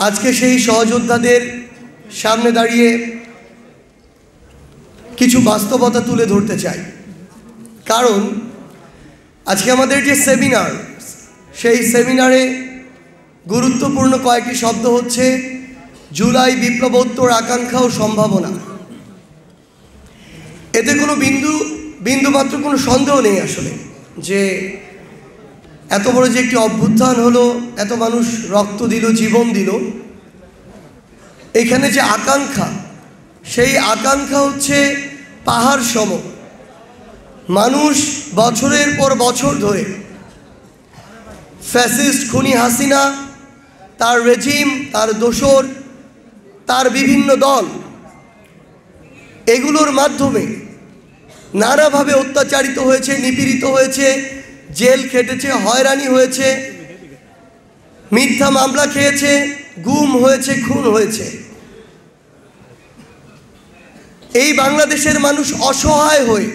আজকে সেই সহযোদ্ধাদের সামনে দাঁড়িয়ে কিছু বাস্তবতা তুলে ধরতে চাই। কারণ আজকে আমাদের যে সেমিনার, সেই সেমিনারে গুরুত্বপূর্ণ কয়েকটি শব্দ হচ্ছে জুলাই বিপ্লবোত্তর আকাঙ্ক্ষা ও সম্ভাবনা। এতে কোনো বিন্দুমাত্র কোনো সন্দেহ নেই আসলে যে এত বড় যে একটি অভ্যুত্থান হলো, এত মানুষ রক্ত দিল, জীবন দিল, এখানে যে আকাঙ্ক্ষা, সেই আকাঙ্ক্ষা হচ্ছে পাহাড় সম। মানুষ বছরের পর বছর ধরে ফ্যাসিস্ট খুনি হাসিনা, তার রেজিম, তার দোসর, তার বিভিন্ন দল, এগুলোর মাধ্যমে নানাভাবে অত্যাচারিত হয়েছে, নিপীড়িত হয়েছে, জেল খেটেছে, হয়রানি হয়েছে, মিথ্যা মামলা খেয়েছে, গুম হয়েছে, খুন হয়েছে। এই বাংলাদেশের মানুষ অসহায় হয়ে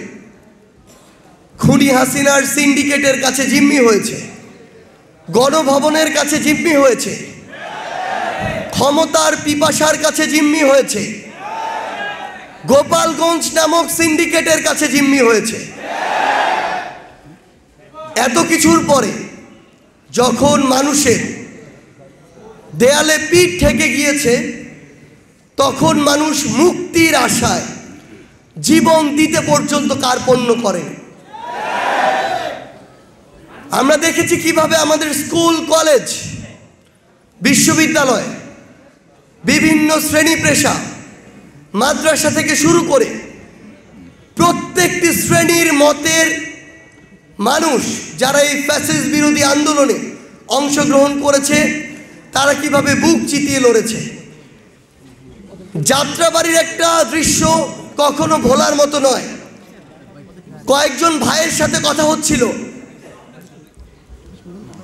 খুনি হাসিনার সিন্ডিকেটের কাছে জিম্মি হয়েছে, গণভবনের কাছে জিম্মি হয়েছে, ক্ষমতার পিপাসার কাছে জিম্মি হয়েছে, গোপালগঞ্জ নামক সিন্ডিকেটের কাছে জিম্মি হয়েছে। এত কিছুর পরে যখন মানুষের দেয়ালে পিঠ ঠেকে গিয়েছে, তখন মানুষ মুক্তির আশায় জীবন দিতে পর্যন্ত কার্পণ্য করে। আমরা দেখেছি কিভাবে আমাদের স্কুল, কলেজ, বিশ্ববিদ্যালয়, বিভিন্ন শ্রেণী পেশা, মাদ্রাসা থেকে শুরু করে প্রত্যেকটি শ্রেণীর মতের মানুষ যারা এই ফ্যাসিস্ট বিরোধী আন্দোলনে অংশগ্রহণ করেছে, তারা কিভাবে বুক চিতিয়ে লড়েছে। যাত্রাবাড়ির একটা দৃশ্য কখনো ভোলার মতো নয়। কয়েকজন ভাইয়ের সাথে কথা হচ্ছিল,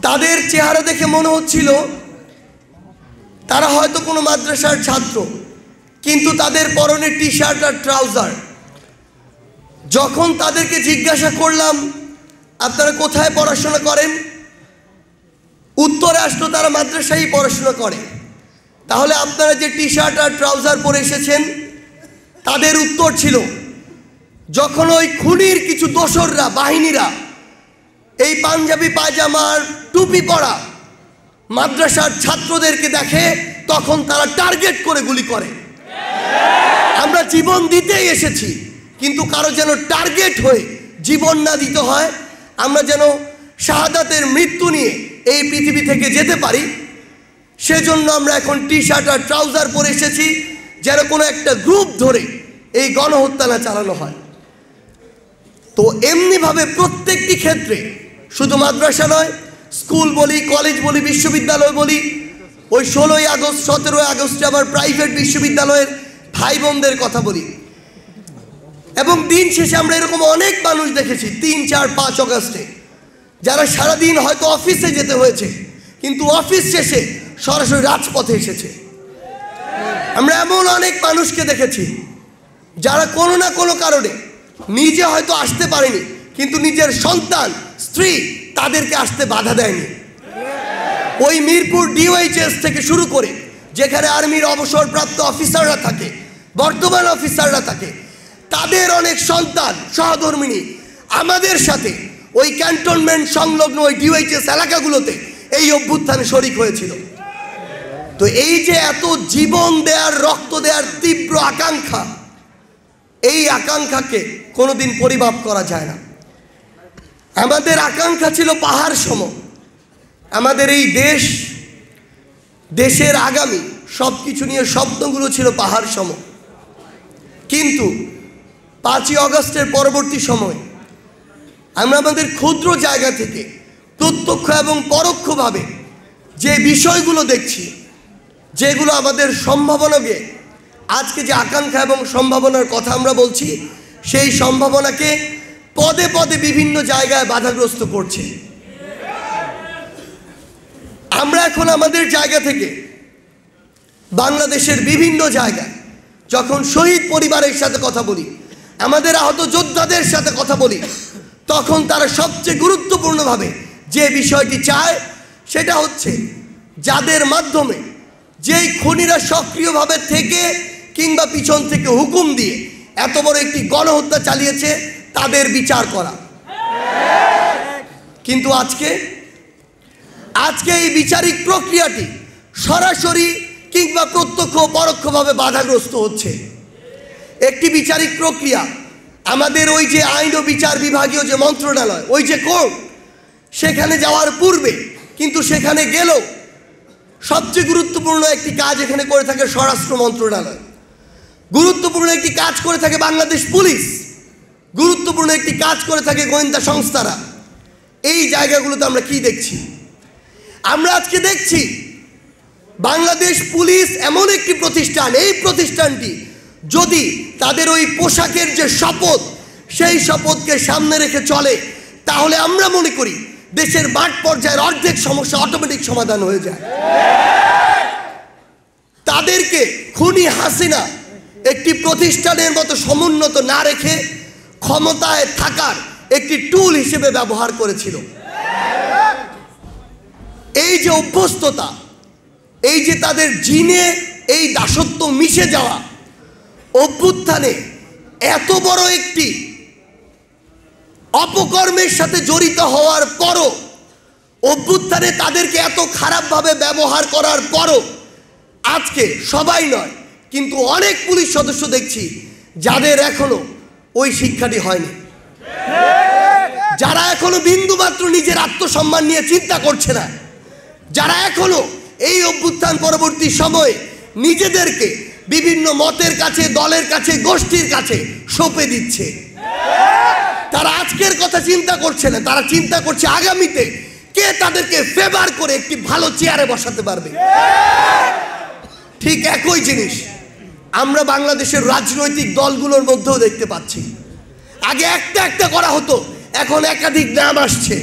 তাদের চেহারা দেখে মনে হচ্ছিল তারা হয়তো কোনো মাদ্রাসার ছাত্র, কিন্তু তাদের পরনে টি শার্ট আর ট্রাউজার। যখন তাদেরকে জিজ্ঞাসা করলাম আপনারা কোথায় পড়াশোনা করেন, উত্তরে আসলো তারা মাদ্রাসায় পড়াশোনা করে। তাহলে আপনারা যে টি শার্ট আর ট্রাউজার পরে এসেছেন, তাদের উত্তর ছিল যখন ওই খুনির কিছু দোসররা, বাহিনীরা এই পাঞ্জাবি পায়জামার টুপি পরা মাদ্রাসার ছাত্রদেরকে দেখে, তখন তারা টার্গেট করে গুলি করে। আমরা জীবন দিতেই এসেছি, কিন্তু কারো যেন টার্গেট হয়ে জীবন না দিতে হয়, আমরা যেন শাহাদাতের মৃত্যু নিয়ে এই পৃথিবী থেকে যেতে পারি, সেজন্য আমরা এখন টি শার্ট আর ট্রাউজার পরে এসেছি, যেন কোনো একটা গ্রুপ ধরে এই গণহত্যা না চালানো হয়। তো এমনিভাবে প্রত্যেকটি ক্ষেত্রে, শুধু মাদ্রাসা নয়, স্কুল বলি, কলেজ বলি, বিশ্ববিদ্যালয় বলি, ওই 16ই আগস্ট, 17ই আগস্টে আবার প্রাইভেট বিশ্ববিদ্যালয়ের ভাই বোনদের কথা বলি। এবং দিন শেষে আমরা এরকম অনেক মানুষ দেখেছি 3, 4, 5 আগস্টে, যারা সারাদিন হয়তো অফিসে যেতে হয়েছে, কিন্তু অফিস শেষে সরাসরি রাজপথে এসেছে। আমরা এমন অনেক মানুষকে দেখেছি যারা কোনো না কোনো কারণে নিজে হয়তো আসতে পারেনি, কিন্তু নিজের সন্তান, স্ত্রী তাদেরকে আসতে বাধা দেয়নি। ওই মিরপুর ডিওএইচএস থেকে শুরু করে যেখানে আর্মির অবসরপ্রাপ্ত অফিসাররা থাকে, বর্তমান অফিসাররা থাকে, তাদের অনেক সন্তান, সহধর্মিনী আমাদের সাথে ওই ক্যান্টনমেন্ট সংলগ্ন ওই ডিওএইচএস এলাকাগুলোতে এই অভ্যুত্থানে শরিক হয়েছিল। তো এই যে এত জীবন দেওয়ার, রক্ত দেওয়ার তীব্র আকাঙ্ক্ষা, এই আকাঙ্ক্ষাকে কোনোদিন পরিমাপ করা যায় না। আমাদের আকাঙ্ক্ষা ছিল পাহাড় সম। আমাদের এই দেশের আগামী সব কিছু নিয়ে স্বপ্নগুলো ছিল পাহাড় সম। কিন্তু 5ই আগস্টের পরবর্তী সময় আমরা আমাদের ক্ষুদ্র জায়গা থেকে প্রত্যক্ষ এবং পরোক্ষভাবে যে বিষয়গুলো দেখছি, যেগুলো আমাদের সম্ভাবনাকে, আজকে যে আকাঙ্ক্ষা এবং সম্ভাবনার কথা আমরা বলছি, সেই সম্ভাবনাকে পদে পদে বিভিন্ন জায়গায় বাধাগ্রস্ত করছে। আমরা এখন আমাদের জায়গা থেকে বাংলাদেশের বিভিন্ন জায়গায় যখন শহীদ পরিবারের সাথে কথা বলি, আমাদের আহত যোদ্ধাদের সাথে কথা বলি, তখন তারা সবচেয়ে গুরুত্বপূর্ণভাবে যে বিষয়টি চায় সেটা হচ্ছে যাদের মাধ্যমে যেই খুনিরা সক্রিয়ভাবে থেকে কিংবা পিছন থেকে হুকুম দিয়ে এত বড় একটি গণহত্যা চালিয়েছে তাদের বিচার করা। কিন্তু আজকে এই বিচারিক প্রক্রিয়াটি সরাসরি কিংবা প্রত্যক্ষ পরোক্ষভাবে বাধাগ্রস্ত হচ্ছে। একটি বিচারিক প্রক্রিয়া আমাদের ওই যে আইন ও বিচার বিভাগীয় যে মন্ত্রণালয়, ওই যে কোর্ট, সেখানে যাওয়ার পূর্বে কিন্তু সেখানে গেলেও সবচেয়ে গুরুত্বপূর্ণ একটি কাজ এখানে করে থাকে স্বরাষ্ট্র মন্ত্রণালয়, গুরুত্বপূর্ণ একটি কাজ করে থাকে বাংলাদেশ পুলিশ, গুরুত্বপূর্ণ একটি কাজ করে থাকে গোয়েন্দা সংস্থারা। এই জায়গাগুলোতে আমরা কি দেখছি? আমরা আজকে দেখছি বাংলাদেশ পুলিশ এমন একটি প্রতিষ্ঠান, এই প্রতিষ্ঠানটি যদি তাদের ওই পোশাকের যে শপথ, সেই শপথকে সামনে রেখে চলে, তাহলে আমরা মনে করি দেশের মাঠ পর্যায়ের অর্ধেক সমস্যা অটোমেটিক সমাধান হয়ে যায়। তাদেরকে খুনি হাসিনা একটি প্রতিষ্ঠানের মতো সমুন্নত না রেখে ক্ষমতায় থাকার একটি টুল হিসেবে ব্যবহার করেছিল। এই যে অভ্যস্ততা, এই যে তাদের জিনে এই দাসত্ব মিশে যাওয়া, অভ্যুত্থানে এত বড় একটি অপকর্মের সাথে জড়িত হওয়ার পরও, অভ্যুত্থানে তাদেরকে এত খারাপভাবে ব্যবহার করার পরও আজকে সবাই নয় কিন্তু অনেক পুলিশ সদস্য দেখছি যাদের এখনো ওই শিক্ষাটি হয়নি, যারা এখনো বিন্দুমাত্র নিজের আত্মসম্মান নিয়ে চিন্তা করছে না, যারা এখনো এই অভ্যুত্থান পরবর্তী সময়ে নিজেদেরকে বিভিন্ন মতের কাছে, দলের কাছে, গোষ্ঠীর কাছে সঁপে দিচ্ছে। তারা আজকের কথা চিন্তা করছে না, তারা চিন্তা করছে আগামীতে কে তাদেরকে ফেভার করে একটি ভালো চেয়ারে বসাতে পারবে। ঠিক একই জিনিস আমরা বাংলাদেশের রাজনৈতিক দলগুলোর মধ্যেও দেখতে পাচ্ছি। আগে একটা করা হতো, এখন একাধিক নাম আসছে।